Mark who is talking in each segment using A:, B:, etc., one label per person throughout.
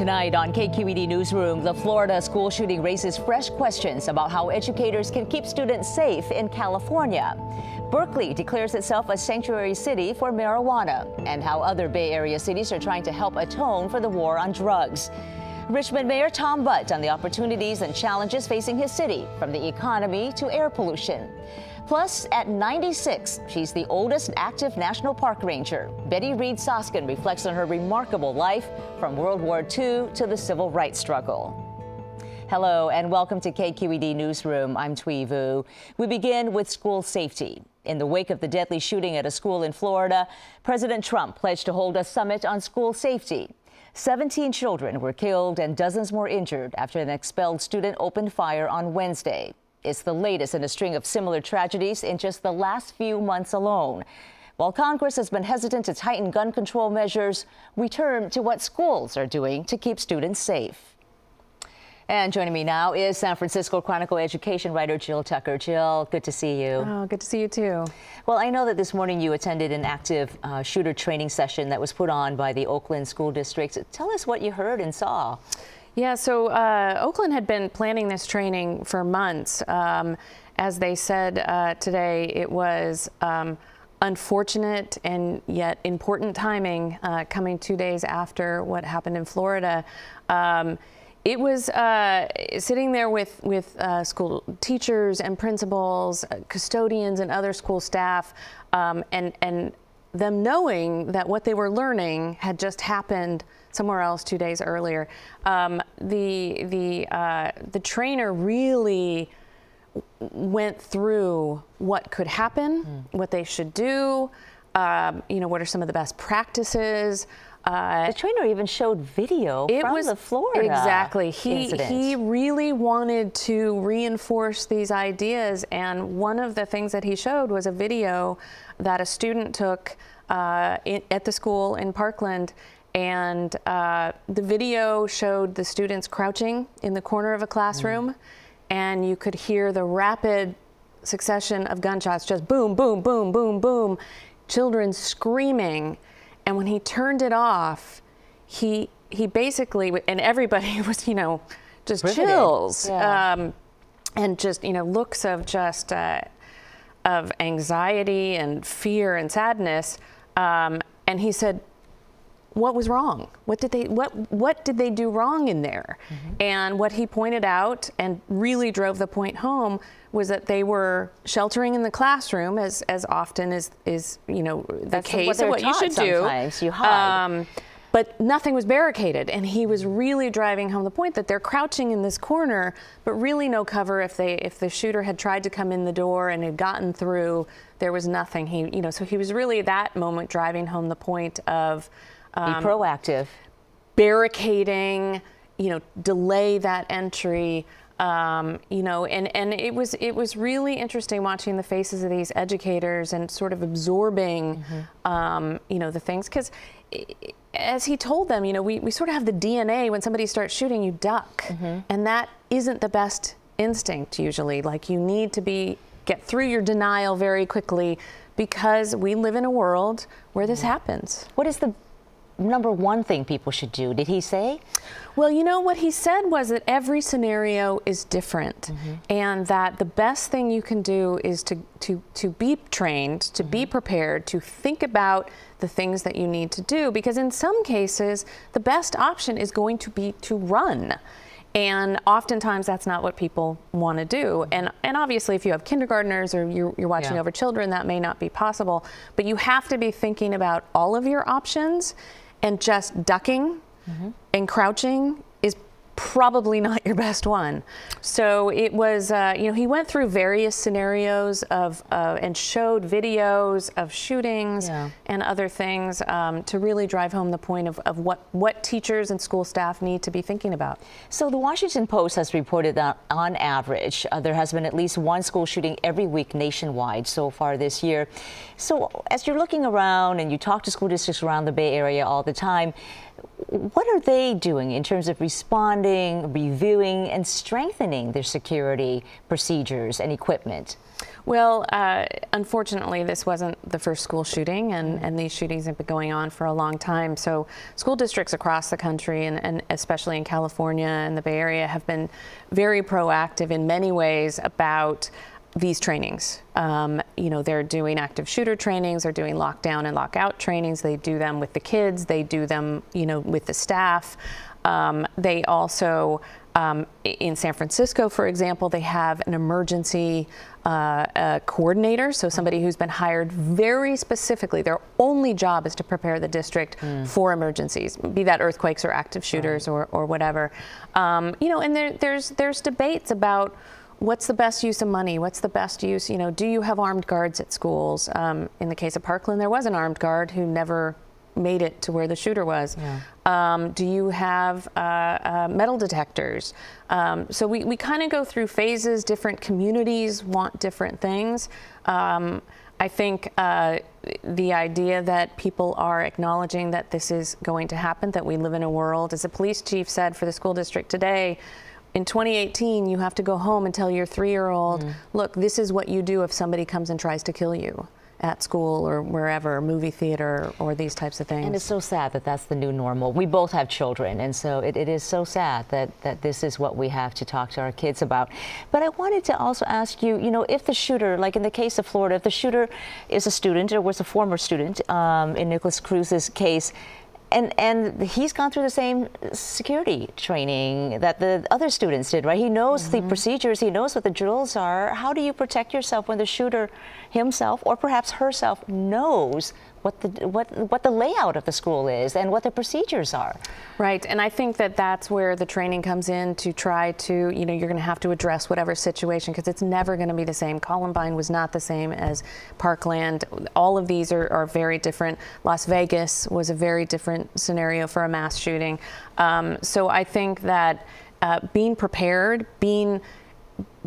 A: Tonight on KQED Newsroom, the Florida school shooting raises fresh questions about how educators can keep students safe in California. Berkeley declares itself a sanctuary city for marijuana, and how other Bay Area cities are trying to help atone for the war on drugs. Richmond Mayor Tom Butt on the opportunities and challenges facing his city, from the economy to air pollution. Plus, at 96, she's the oldest active national park ranger. Reid Soskin reflects on her remarkable life from World War II to the civil rights struggle. Hello and welcome to KQED Newsroom. I'm Thuy Vu. We begin with school safety. In the wake of the deadly shooting at a school in Florida, President Trump pledged to hold a summit on school safety. 17 children were killed and dozens more injured after an expelled student opened fire on Wednesday. It's the latest in a string of similar tragedies in just the last few months alone. While Congress has been hesitant to tighten gun control measures, we turn to what schools are doing to keep students safe. And joining me now is San Francisco Chronicle education writer Jill Tucker. Jill, good to see you.
B: Oh, good to see you too.
A: Well, I know that this morning you attended an active shooter training session that was put on by the Oakland School District. Tell us what you heard and saw.
B: Yeah, so Oakland had been planning this training for months. As they said today, it was unfortunate and yet important timing coming 2 days after what happened in Florida. It was sitting there with school teachers and principals, custodians and other school staff, and them knowing that what they were learning had just happened somewhere else 2 days earlier. The trainer really went through what could happen, what they should do, what are some of the best practices.
A: The trainer even showed video from the Florida
B: incident. He really wanted to reinforce these ideas, and one of the things that he showed was a video that a student took at the school in Parkland, and the video showed the students crouching in the corner of a classroom, and you could hear the rapid succession of gunshots, just boom, boom, boom, boom, boom, children screaming. And when he turned it off, he basically, and everybody was, just riveted. Chills, and just, looks of just of anxiety and fear and sadness. And he said, what was wrong? What did they do wrong in there? And what he pointed out and really drove the point home was that they were sheltering in the classroom, as often is the case of what you should do.
A: Sometimes you hide.
B: But nothing was barricaded, and he was really driving home the point that they're crouching in this corner, but really no cover. If the shooter had tried to come in the door and had gotten through, there was nothing. So he was really at that moment driving home the point of
A: be proactive,
B: barricading, delay that entry. And it was really interesting watching the faces of these educators and sort of absorbing, the things, because as he told them, we sort of have the DNA when somebody starts shooting, you duck, and that isn't the best instinct usually. Like, you need to get through your denial very quickly, because we live in a world where this happens.
A: What is the number one thing people should do, did he say?
B: Well, what he said was that every scenario is different, and that the best thing you can do is to be trained, to be prepared, to think about the things that you need to do, because in some cases the best option is going to be to run. And oftentimes that's not what people want to do. And obviously if you have kindergartners or you're watching over children, that may not be possible. But you have to be thinking about all of your options, and just ducking and crouching is probably not your best one. So it was, he went through various scenarios and showed videos of shootings and other things to really drive home the point of what teachers and school staff need to be thinking about.
A: So the Washington Post has reported that on average, there has been at least one school shooting every week nationwide so far this year. So as you're looking around and you talk to school districts around the Bay Area all the time, what are they doing in terms of responding, reviewing, and strengthening their security procedures and equipment?
B: Well, unfortunately, this wasn't the first school shooting, and these shootings have been going on for a long time. So school districts across the country, and especially in California and the Bay Area, have been very proactive in many ways about these trainings. You know, they're doing active shooter trainings, they're doing lockdown and lockout trainings. They do them with the kids, they do them, you know, with the staff. They also, in San Francisco, for example, they have an emergency coordinator, so somebody who's been hired very specifically. Their only job is to prepare the district for emergencies, be that earthquakes or active shooters or whatever. You know, and there's debates about what's the best use of money, what's the best use, you know, do you have armed guards at schools? In the case of Parkland, there was an armed guard who never made it to where the shooter was. Yeah. Do you have metal detectors? So we kind of go through phases. Different communities want different things. I think the idea that people are acknowledging that this is going to happen, that we live in a world, as the police chief said for the school district today, in 2018, you have to go home and tell your 3-year-old, look, this is what you do if somebody comes and tries to kill you at school or wherever, movie theater or these types of things.
A: And it's so sad that that's the new normal. We both have children, and so it is so sad that this is what we have to talk to our kids about. But I wanted to also ask you, you know, if the shooter, like in the case of Florida, if the shooter is a student or was a former student in Nicholas Cruz's case, and he's gone through the same security training that the other students did, right? He knows the procedures, he knows what the drills are. How do you protect yourself when the shooter himself or perhaps herself knows what the layout of the school is and what the procedures are?
B: Right, and I think that that's where the training comes in to try to, you know, you're going to have to address whatever situation, because it's never going to be the same. Columbine was not the same as Parkland. All of these are very different. Las Vegas was a very different scenario for a mass shooting. So I think that being prepared, being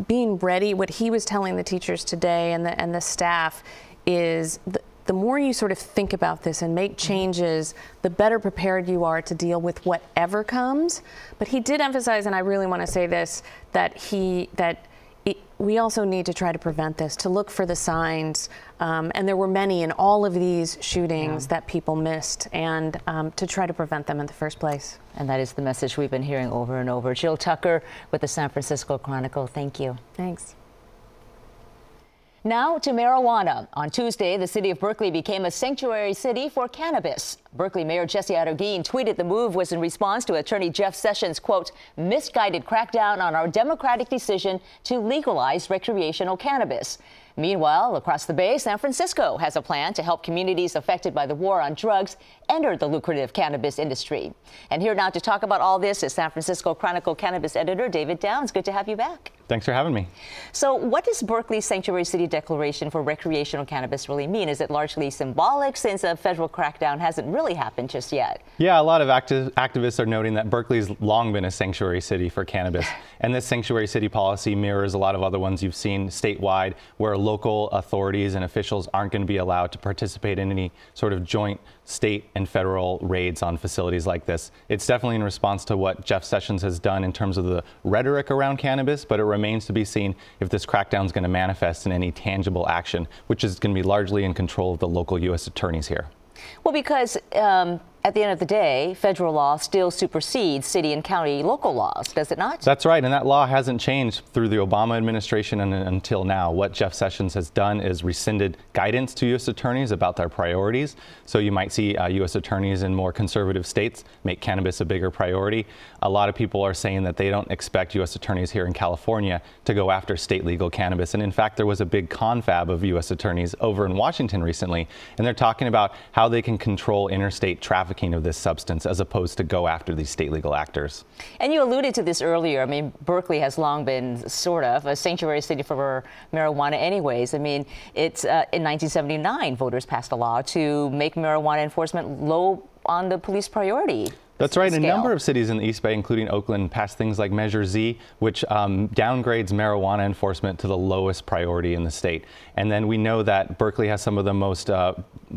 B: ready, what he was telling the teachers today and the staff is the more you sort of think about this and make changes, the better prepared you are to deal with whatever comes. But he did emphasize, and I really want to say this, that we also need to try to prevent this, to look for the signs. And there were many in all of these shootings that people missed, and to try to prevent them in the first place.
A: And that is the message we've been hearing over and over. Jill Tucker with the San Francisco Chronicle. Thank you.
B: Thanks.
A: Now to marijuana. On Tuesday, the city of Berkeley became a sanctuary city for cannabis. Berkeley Mayor Jesse Arreguin tweeted the move was in response to Attorney Jeff Sessions' quote, misguided crackdown on our democratic decision to legalize recreational cannabis. Meanwhile, across the Bay, San Francisco has a plan to help communities affected by the war on drugs enter the lucrative cannabis industry. And here now to talk about all this is San Francisco Chronicle Cannabis Editor David Downs. Good to have you back.
C: Thanks for having me.
A: So what does Berkeley's Sanctuary City Declaration for recreational cannabis really mean? Is it largely symbolic since a federal crackdown hasn't really happened just yet?
C: Yeah, a lot of activists are noting that Berkeley's long been a sanctuary city for cannabis. And this sanctuary city policy mirrors a lot of other ones you've seen statewide, where local authorities and officials aren't going to be allowed to participate in any sort of joint state and federal raids on facilities like this. It's definitely in response to what Jeff Sessions has done in terms of the rhetoric around cannabis, but it remains to be seen if this crackdown is going to manifest in any tangible action, which is going to be largely in control of the local U.S. attorneys here.
A: Well, because at the end of the day, federal law still supersedes city and county local laws, does it not?
C: That's right, and that law hasn't changed through the Obama administration and until now. What Jeff Sessions has done is rescinded guidance to U.S. attorneys about their priorities. So you might see U.S. attorneys in more conservative states make cannabis a bigger priority. A lot of people are saying that they don't expect U.S. attorneys here in California to go after state legal cannabis. And in fact, there was a big confab of U.S. attorneys over in Washington recently, and they're talking about how they can control interstate trafficking of this substance as opposed to go after these state legal actors.
A: And you alluded to this earlier. I mean, Berkeley has long been sort of a sanctuary city for marijuana anyways. I mean, it's in 1979, voters passed a law to make marijuana enforcement low on the police priority.
C: That's right. A number of cities in the East Bay, including Oakland, passed things like Measure Z, which downgrades marijuana enforcement to the lowest priority in the state. And then we know that Berkeley has some of the most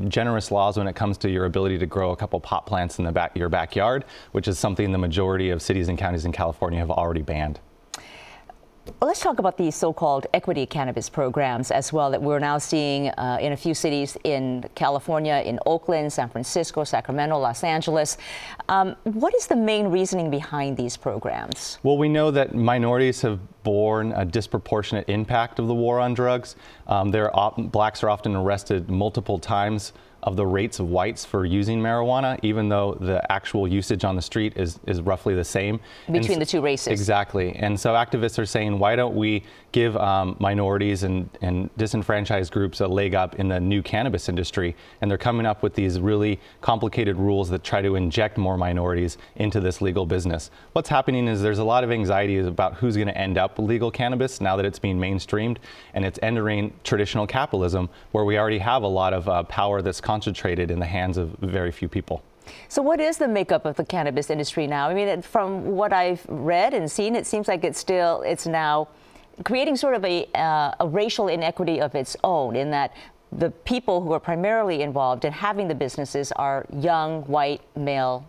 C: generous laws when it comes to your ability to grow a couple pot plants in your backyard, which is something the majority of cities and counties in California have already banned.
A: Well, let's talk about these so-called equity cannabis programs as well that we're now seeing in a few cities in California, in Oakland, San Francisco, Sacramento, Los Angeles. What is the main reasoning behind these programs?
C: Well, we know that minorities have borne a disproportionate impact of the war on drugs. Blacks are often arrested multiple times of the rates of whites for using marijuana, even though the actual usage on the street is roughly the same.
A: Between the two races.
C: Exactly. And so activists are saying, why don't we give minorities and disenfranchised groups a leg up in the new cannabis industry? And they're coming up with these really complicated rules that try to inject more minorities into this legal business. What's happening is there's a lot of anxiety about who's going to end up with legal cannabis now that it's being mainstreamed, and it's entering traditional capitalism, where we already have a lot of power that's concentrated in the hands of very few people.
A: So what is the makeup of the cannabis industry now? I mean, from what I've read and seen, it seems like it's now creating sort of a racial inequity of its own, in that the people who are primarily involved in having the businesses are young, white, male,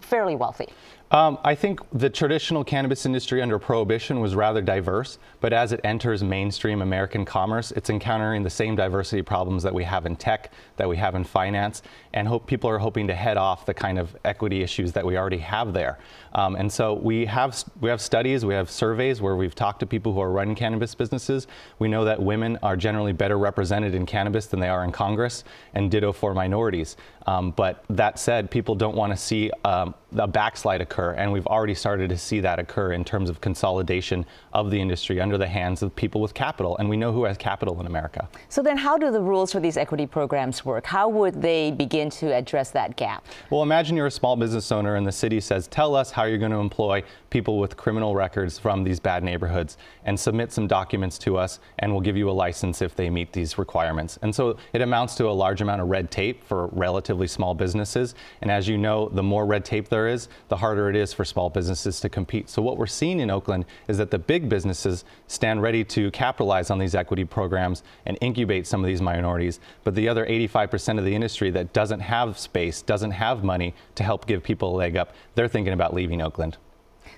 A: fairly wealthy.
C: I think the traditional cannabis industry under Prohibition was rather diverse, but as it enters mainstream American commerce, it's encountering the same diversity problems that we have in tech, that we have in finance, and people are hoping to head off the kind of equity issues that we already have there. And so we have studies, we have surveys where we've talked to people who are running cannabis businesses. We know that women are generally better represented in cannabis than they are in Congress, and ditto for minorities. But that said, people don't want to see a backslide occur, and we've already started to see that occur in terms of consolidation of the industry under the hands of people with capital, and we know who has capital in America.
A: So then how do the rules for these equity programs work? How would they begin to address that gap?
C: Well, imagine you're a small business owner and the city says, tell us how you're going to employ people with criminal records from these bad neighborhoods, and submit some documents to us, and we'll give you a license if they meet these requirements. And so it amounts to a large amount of red tape for relatively small businesses, and as you know, the more red tape there is, the harder it is for small businesses to compete. So what we're seeing in Oakland is that the big businesses stand ready to capitalize on these equity programs and incubate some of these minorities, but the other 85% of the industry that doesn't have space, doesn't have money to help give people a leg up, they're thinking about leaving Oakland.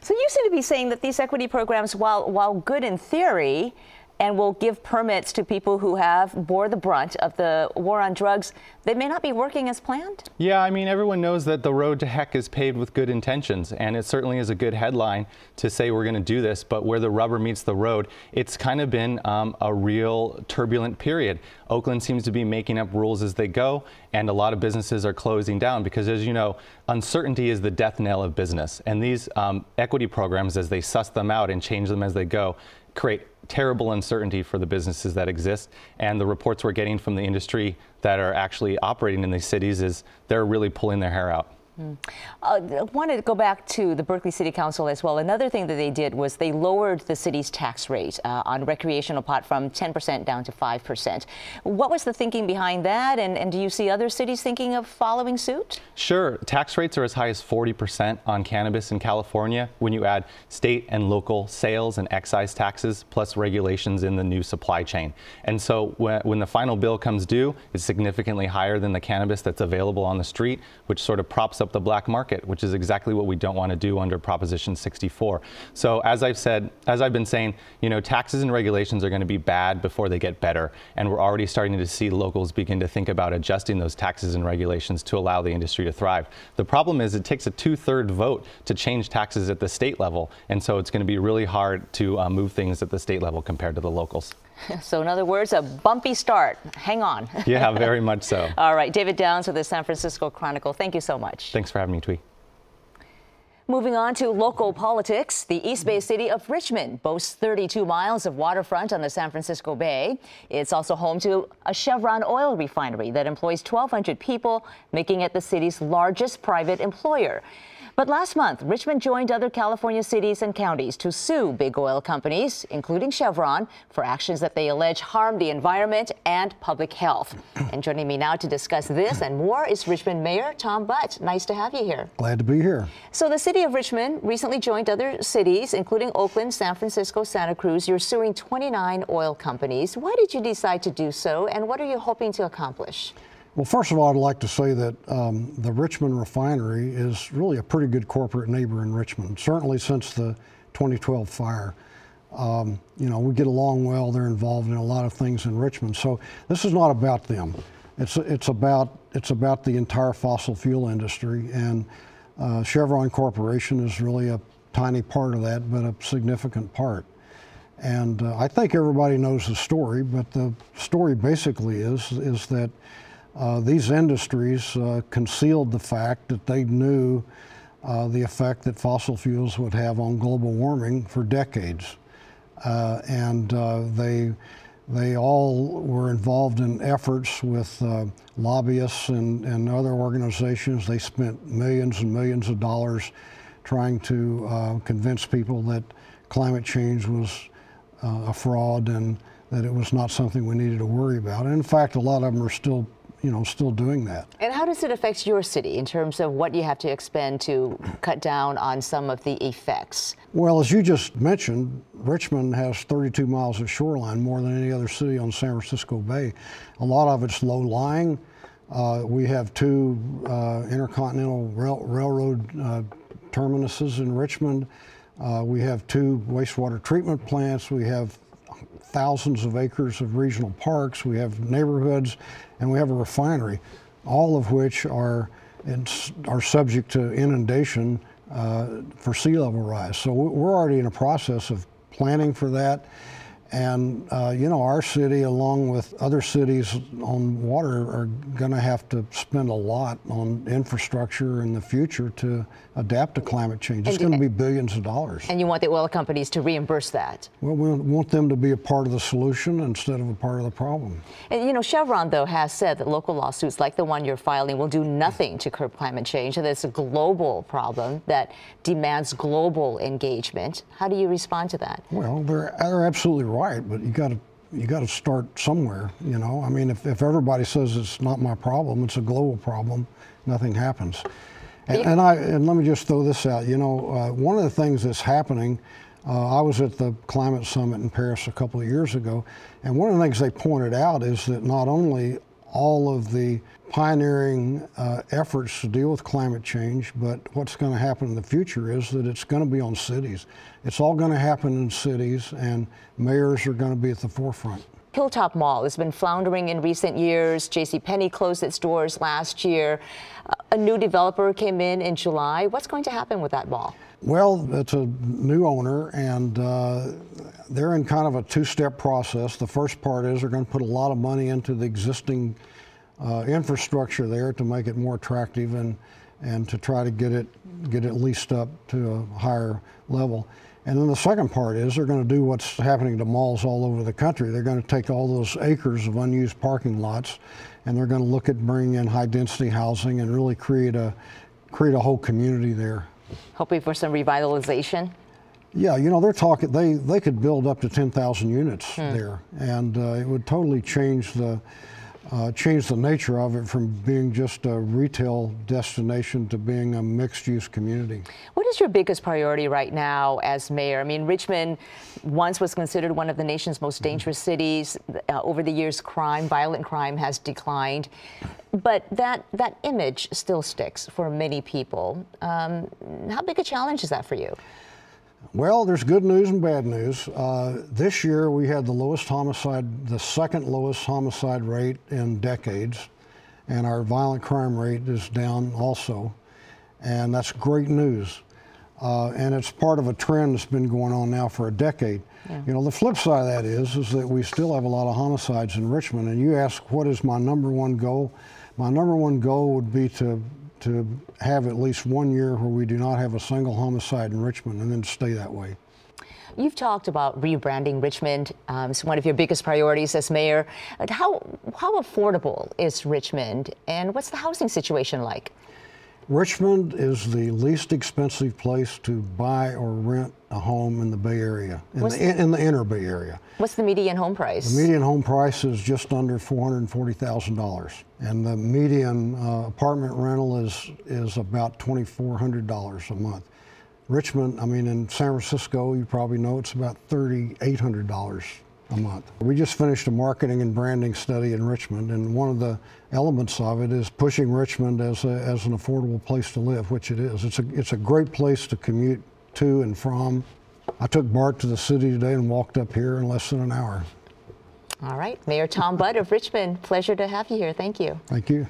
A: So you seem to be saying that these equity programs, while good in theory, and will give permits to people who have bore the brunt of the war on drugs, they may not be working as planned? Yeah, I mean, everyone knows that the road to heck is paved with good intentions, and it certainly is a good headline to say we're going to do this, but where the rubber meets the road, it's kind of been a real turbulent period. Oakland seems to be making up rules as they go, and a lot of businesses are closing down because, as you know, uncertainty is the death knell of business, and these equity programs, as they suss them out and change them as they go, create terrible uncertainty for the businesses that exist. And the reports we're getting from the industry that are actually operating in these cities is they're really pulling their hair out. I wanted to go back to the Berkeley City Council as well. Another thing that they did was they lowered the city's tax rate on recreational pot from 10% down to 5%. What was the thinking behind that? And do you see other cities thinking of following suit? Sure. Tax rates are as high as 40% on cannabis in California when you add state and local sales and excise taxes plus regulations in the new supply chain. And so when the final bill comes due, it's significantly higher than the cannabis that's available on the street, which sort of props up the black market, which is exactly what we don't want to do under Proposition 64. So as I've been saying, you know, taxes and regulations are going to be bad before they get better. And we're already starting to see locals begin to think about adjusting those taxes and regulations to allow the industry to thrive. The problem is it takes a 2/3 vote to change taxes at the state level. And so it's going to be really hard to move things at the state level compared to the locals. So in other words, a bumpy start. Hang on. Yeah, very much so. All right, David Downs with the San Francisco Chronicle. Thank you so much. Thanks for having me, Twee. Moving on to local politics, the East Bay city of Richmond boasts 32 miles of waterfront on the San Francisco Bay. It's also home to a Chevron oil refinery that employs 1,200 people, making it the city's largest private employer. But last month, Richmond joined other California cities and counties to sue big oil companies, including Chevron, for actions that they allege harm the environment and public health. And joining me now to discuss this and more is Richmond Mayor Tom Butt. Nice to have you here.
D: Glad to be here.
A: So the city of Richmond recently joined other cities, including Oakland, San Francisco, Santa Cruz. You're suing 29 oil companies. Why did you decide to do so, and what are you hoping to accomplish?
D: Well, first of all, I'd like to say that the Richmond refinery is really a pretty good corporate neighbor in Richmond, certainly since the 2012 fire. You know, we get along well. They're involved in a lot of things in Richmond. So this is not about them. It's about the entire fossil fuel industry, and Chevron Corporation is really a tiny part of that, but a significant part. And I think everybody knows the story, but the story basically is that these industries concealed the fact that they knew the effect that fossil fuels would have on global warming for decades. They all were involved in efforts with lobbyists and other organizations. They spent millions and millions of dollars trying to convince people that climate change was a fraud and that it was not something we needed to worry about. And in fact, a lot of them are still doing that.
A: And how does it affect your city in terms of what you have to expend to cut down on some of the effects?
D: Well, as you just mentioned, Richmond has 32 miles of shoreline, more than any other city on San Francisco Bay. A lot of it's low-lying. We have two intercontinental railroad terminuses in Richmond. We have two wastewater treatment plants. We have thousands of acres of regional parks. We have neighborhoods, and we have a refinery, all of which are subject to inundation for sea level rise. So we're already in a process of planning for that. And you know, our city, along with other cities on water, are going to have to spend a lot on infrastructure in the future to adapt to climate change. It's going to be billions of dollars.
A: And you want the oil companies to reimburse that?
D: Well, we want them to be a part of the solution instead of a part of the problem.
A: And you know, Chevron, though, has said that local lawsuits like the one you're filing will do nothing to curb climate change, and that it's a global problem that demands global engagement. How do you respond to that?
D: Well, they're absolutely right, but you got to start somewhere. You know, I mean, if everybody says it's not my problem, it's a global problem, nothing happens. And let me just throw this out. You know, one of the things that's happening, I was at the climate summit in Paris a couple of years ago, and one of the things they pointed out is that not only all of the pioneering efforts to deal with climate change, but what's going to happen in the future is that it's going to be on cities. It's all going to happen in cities, and mayors are going to be at the forefront.
A: Hilltop Mall has been floundering in recent years. JCPenney closed its doors last year. A new developer came in July. What's going to happen with that mall?
D: Well, it's a new owner, and they're in kind of a two-step process. The first part is they're going to put a lot of money into the existing infrastructure there to make it more attractive and to try to get it leased up to a higher level. And then the second part is they're going to do what's happening to malls all over the country. They're going to take all those acres of unused parking lots, and they're going to look at bringing in high-density housing and really create a whole community there.
A: Hoping for some revitalization?
D: Yeah, you know, they're talking, they could build up to 10,000 units there, and it would totally change the nature of it from being just a retail destination to being a mixed-use community. What
A: is your biggest priority right now as mayor? I mean, Richmond once was considered one of the nation's most dangerous cities. Over the years, violent crime has declined, but that image still sticks for many people. How big a challenge is that for you?
D: Well, there's good news and bad news. This year we had the second lowest homicide rate in decades, and our violent crime rate is down also, and that's great news. And it's part of a trend that's been going on now for a decade. Yeah. You know, the flip side of that is that we still have a lot of homicides in Richmond, and you ask what is my number one goal? My number one goal would be to have at least 1 year where we do not have a single homicide in Richmond, and then stay that way.
A: You've talked about rebranding Richmond. It's one of your biggest priorities as mayor. How affordable is Richmond, and what's the housing situation like?
D: Richmond is the least expensive place to buy or rent a home in the Bay Area, in the inner Bay Area.
A: What's the median home price?
D: The median home price is just under $440,000, and the median apartment rental is about $2,400 a month. Richmond, I mean, in San Francisco, you probably know it's about $3,800 a month. We just finished a marketing and branding study in Richmond, and one of the elements of it is pushing Richmond as an affordable place to live, which it is. It's a great place to commute to and from. I took Bart to the city today and walked up here in less than an hour.
A: All right, Mayor Tom Budd of Richmond, pleasure to have you here. Thank you.
D: Thank you.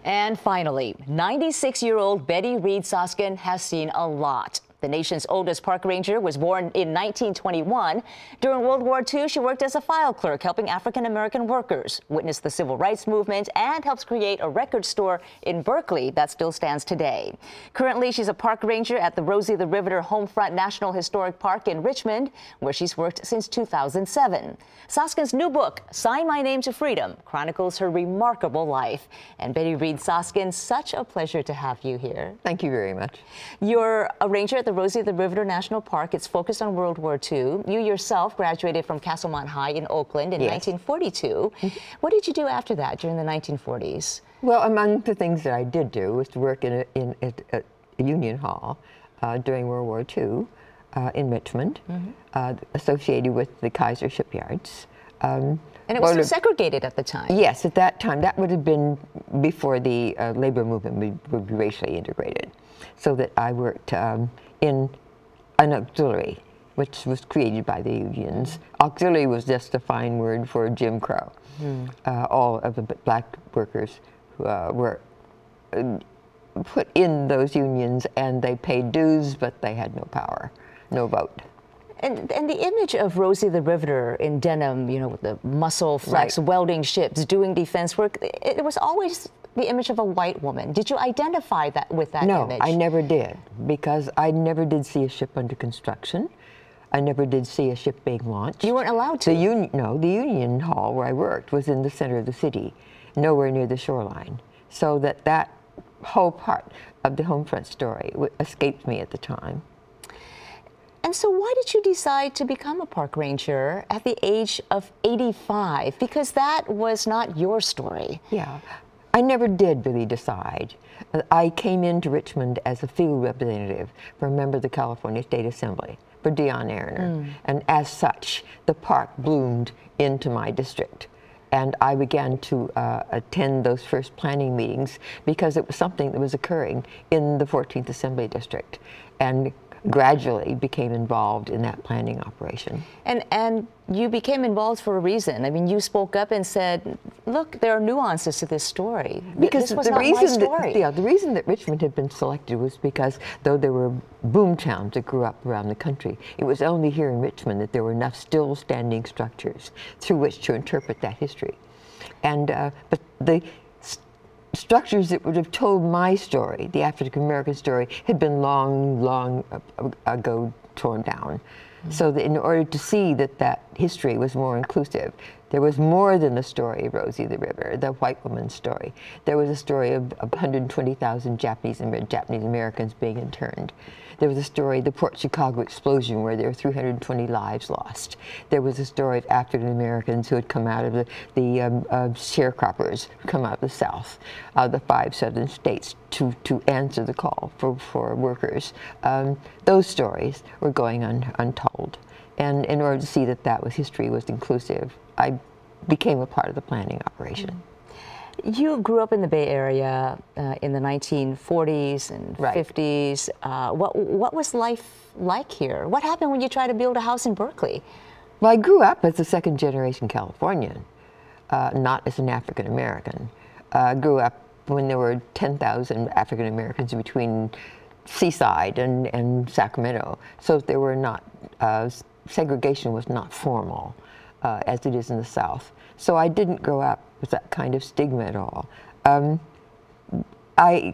A: And finally, 96-year-old Betty Reid Soskin has seen a lot. The nation's oldest park ranger was born in 1921. During World War II, she worked as a file clerk, helping African-American workers, witnessed the civil rights movement, and helps create a record store in Berkeley that still stands today. Currently, she's a park ranger at the Rosie the Riveter Homefront National Historic Park in Richmond, where she's worked since 2007. Soskin's new book, Sign My Name to Freedom, chronicles her remarkable life. And Betty Reid Soskin, such a pleasure to have you here.
E: Thank you very much.
A: You're a ranger at the Rosie the Riveter National Park. It's focused on World War II. You yourself graduated from Castlemont High in Oakland in 1942. What did you do after that during the 1940s?
E: Well, among the things that I did do was to work at a union hall during World War II in Richmond, associated with the Kaiser shipyards.
A: And it was segregated at the time.
E: Yes, at that time. That would have been before the labor movement would be racially integrated. So that I worked in an auxiliary, which was created by the unions. Auxiliary was just a fine word for Jim Crow. All of the black workers were put in those unions, and they paid dues, but they had no power, no vote.
A: And the image of Rosie the Riveter in denim, you know, with the muscle flex, welding ships, doing defense work, it was always the image of a white woman. Did you identify that with that image?
E: No, I never did, because I never did see a ship under construction. I never did see a ship being launched.
A: You weren't allowed to?
E: The union hall where I worked was in the center of the city, nowhere near the shoreline. So that whole part of the Homefront story escaped me at the time.
A: And so why did you decide to become a park ranger at the age of 85? Because that was not your story.
E: Yeah, I never did really decide. I came into Richmond as a field representative for a member of the California State Assembly, for Dion Arner. And as such, the park bloomed into my district. And I began to attend those first planning meetings because it was something that was occurring in the 14th Assembly District, and gradually became involved in that planning operation.
A: And you became involved for a reason. I mean, you spoke up and said, look, there are nuances to this story.
E: Because
A: this was not my story.
E: The reason that Richmond had been selected was because though there were boom towns that grew up around the country, it was only here in Richmond that there were enough still standing structures through which to interpret that history. And but the structures that would have told my story, the African American story, had been long ago torn down. So that in order to see that history was more inclusive, there was more than the story of Rosie the Riveter, the white woman's story. There was a story of 120,000 Japanese Americans being interned. There was a story of the Port Chicago explosion where there were 320 lives lost. There was a story of African Americans who had come out of the sharecroppers, who come out of the South, the 5 southern states, to answer the call for workers. Those stories were going untold. And in order to see that history was inclusive, I became a part of the planning operation.
A: You grew up in the Bay Area in the 1940s and 50s. What was life like here? What happened when you tried to build a house in Berkeley?
E: Well, I grew up as a second-generation Californian, not as an African American. I grew up when there were 10,000 African Americans between Seaside and Sacramento, so there were not segregation was not formal as it is in the South. So I didn't grow up with that kind of stigma at all. I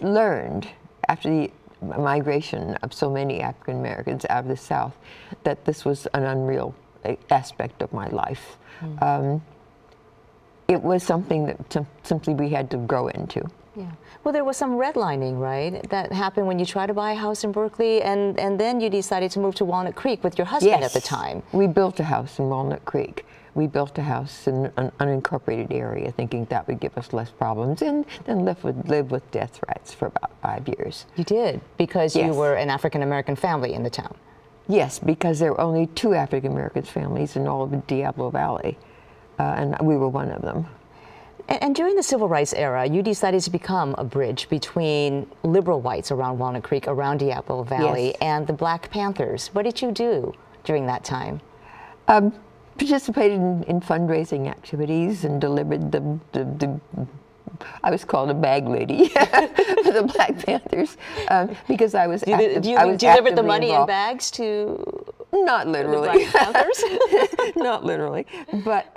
E: learned after the migration of so many African Americans out of the South that this was an unreal aspect of my life. It was something that simply we had to grow into.
A: Yeah. Well, there was some redlining, right? That happened when you tried to buy a house in Berkeley, and then you decided to move to Walnut Creek with your husband at the time.
E: We built a house in Walnut Creek. We built a house in an unincorporated area, thinking that would give us less problems, and then live with death threats for about 5 years.
A: You did, because you were an African-American family in the town.
E: Yes, because there were only 2 African-American families in all of Diablo Valley, and we were one of them.
A: And during the Civil Rights era, you decided to become a bridge between liberal whites around Walnut Creek, around Diablo Valley, and the Black Panthers. What did you do during that time?
E: Participated in fundraising activities and delivered I was called a bag lady for the Black Panthers because I was
A: delivered the money in bags to
E: not literally
A: the Black Panthers?
E: Not literally, but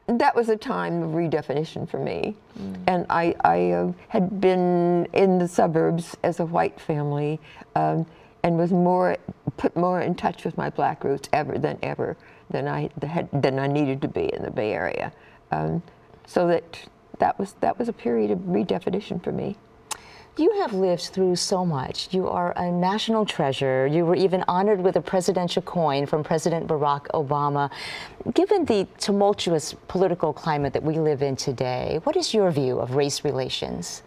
E: that was a time of redefinition for me. And I had been in the suburbs as a white family and was put more in touch with my Black roots than I needed to be in the Bay Area. So that was a period of redefinition for me.
A: You have lived through so much. You are a national treasure. You were even honored with a presidential coin from President Barack Obama. Given the tumultuous political climate that we live in today, what is your view of race relations?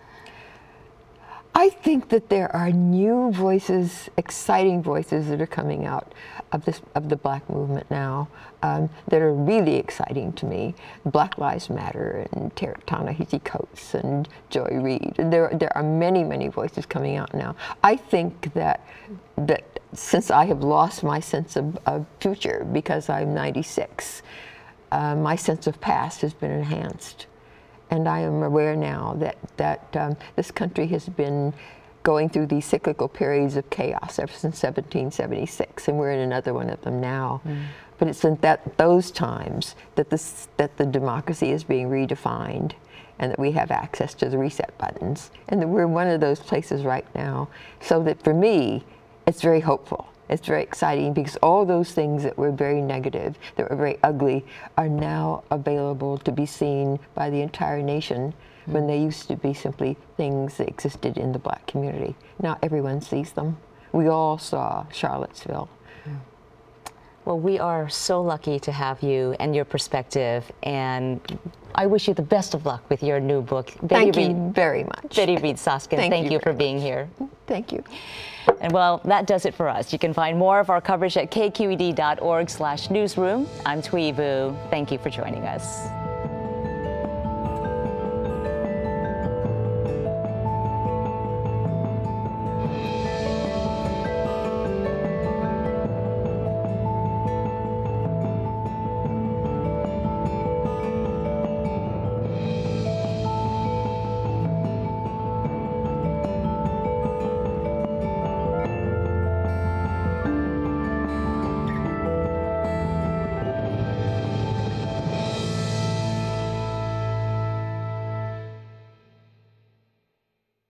E: I think that there are new voices, exciting voices that are coming out of the Black movement now that are really exciting to me. Black Lives Matter and Ta-Nehisi Coates and Joy Reid. And there are many, many voices coming out now. I think that since I have lost my sense of future because I'm 96, my sense of past has been enhanced. And I am aware now that this country has been going through these cyclical periods of chaos ever since 1776, and we're in another one of them now. But it's in those times that the democracy is being redefined, and that we have access to the reset buttons, and that we're in one of those places right now. So that for me, it's very hopeful. It's very exciting because all those things that were very negative, that were very ugly, are now available to be seen by the entire nation when they used to be simply things that existed in the Black community. Now everyone sees them. We all saw Charlottesville.
A: Well, we are so lucky to have you and your perspective, and I wish you the best of luck with your new book.
E: Thank you very much.
A: Betty Reid Soskin, thank you for being here.
E: Thank you.
A: And well, that does it for us. You can find more of our coverage at kqed.org/newsroom. I'm Thuy Vu. Thank you for joining us.